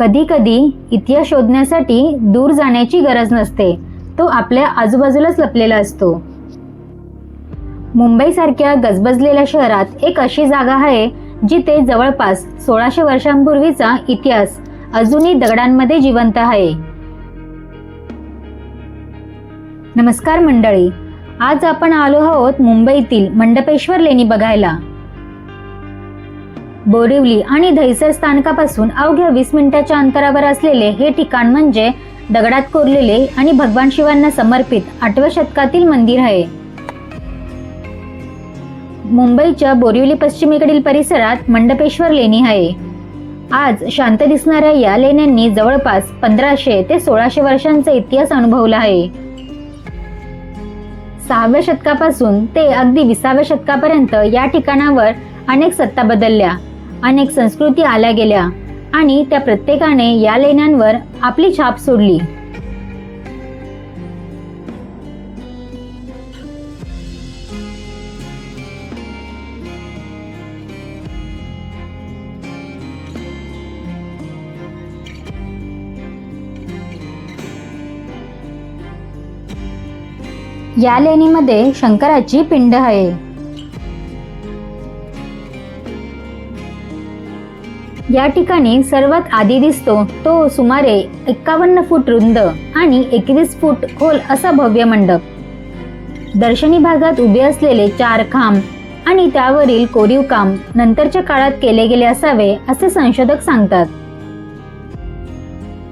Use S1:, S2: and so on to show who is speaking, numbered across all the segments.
S1: कधी-कधी इतिहास शोधण्यासाठी दूर जाण्याची गरज नसते, तो आपल्या आजूबाजूलाच लपलेला असतो. मुंबईसारख्या गजबजलेल्या शहरात एक अशी जागा आहे जिथे जवळपास 1600 वर्षांपूर्वीचा इतिहास अजूनही दगडांमध्ये जिवंत आहे. नमस्कार मंडळी, आज आपण आलो आहोत मुंबईतील मंडपेश्वर लेणी बघायला. बोरिवली आणि दहिसर स्थानकापासून अवघ्या 20 मिनिटाच्या अंतरावर असलेले हे ठिकाण म्हणजे दगडात कोरलेले आणि भगवान शिवांना समर्पित 8व्या शतकातील मंदिर आहे. मुंबईच्या बोरिवली पश्चिमेकडील परिसरात मंडपेश्वर लेणी आहे. आज शांत दिसणाऱ्या या लेण्यांनी जवळपास 1500 ते 1600 वर्षांचा इतिहास अनुभवला आहे. 6व्या शतकापासून ते अगदी 20व्या शतकापर्यंत या ठिकाणावर अनेक सत्ता बदलल्या, अनेक संस्कृती आल्या गेल्या आणि त्या प्रत्येकाने या लेण्यांवर आपली छाप सोडली. या लेणीमध्ये शंकराची पिंड आहे. या ठिकाणी सर्वात आधी दिसतो तो सुमारे 51 फूट रुंद आणि 21 फूट खोल असा भव्य मंडप. दर्शनी भागात उभे असलेले 4 खांब आणि त्यावरील कोरीव काम नंतरच्या काळात केले गेले असावे असे संशोधक सांगतात.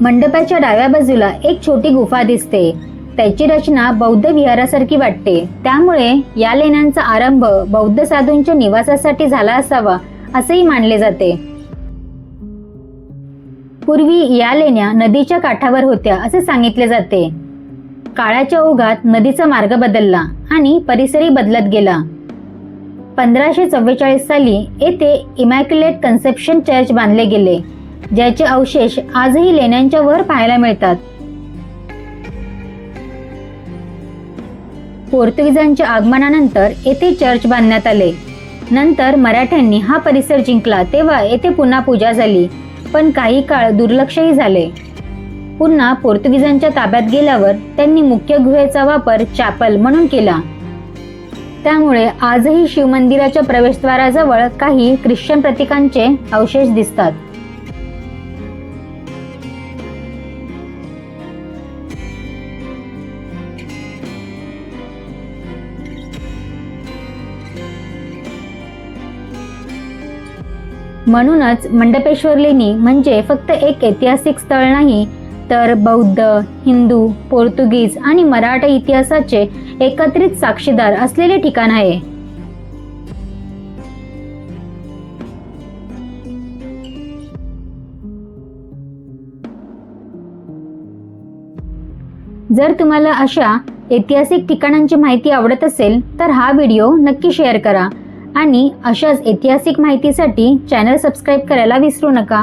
S1: मंडपाच्या डाव्या बाजूला एक छोटी गुफा दिसते. त्याची रचना बौद्ध विहारासारखी वाटते, त्यामुळे या लेण्यांचा आरंभ बौद्ध साधूंच्या निवासासाठी झाला असावा असेही मानले जाते. पूर्वी या लेण्या नदीच्या काठावर होत्या असे सांगितले जाते. काळाच्या ओघात नदीचा मार्ग बदलला आणि परिसरही बदलत गेला. 1544 साली येथे इमॅक्युलेट कन्सेप्शन चर्च बांधले गेले, ज्याचे अवशेष आजही लेण्यांच्या वर पाहायला मिळतात. पोर्तुगीजांच्या आगमनानंतर येथे चर्च बांधण्यात आले. नंतर मराठ्यांनी हा परिसर जिंकला तेव्हा येथे पुन्हा पूजा झाली, पण काही काळ दुर्लक्षही झाले. पुन्हा पोर्तुगीजांच्या ताब्यात गेल्यावर त्यांनी मुख्य गुहेचा वापर चॅपल म्हणून केला. त्यामुळे आजही शिवमंदिराच्या प्रवेशद्वाराजवळ काही ख्रिश्चन प्रतीकांचे अवशेष दिसतात. म्हणूनच मंडपेश्वर लेणी म्हणजे फक्त एक ऐतिहासिक स्थळ नाही, तर बौद्ध, हिंदू, पोर्तुगीज आणि मराठा इतिहासाचे एकत्रित साक्षीदार असलेले ठिकाण आहे. जर तुम्हाला अशा ऐतिहासिक ठिकाणांची माहिती आवडत असेल तर हा व्हिडिओ नक्की शेअर करा आणि अशाच ऐतिहासिक माहितीसाठी चॅनल सबस्क्राईब करायला विसरू नका.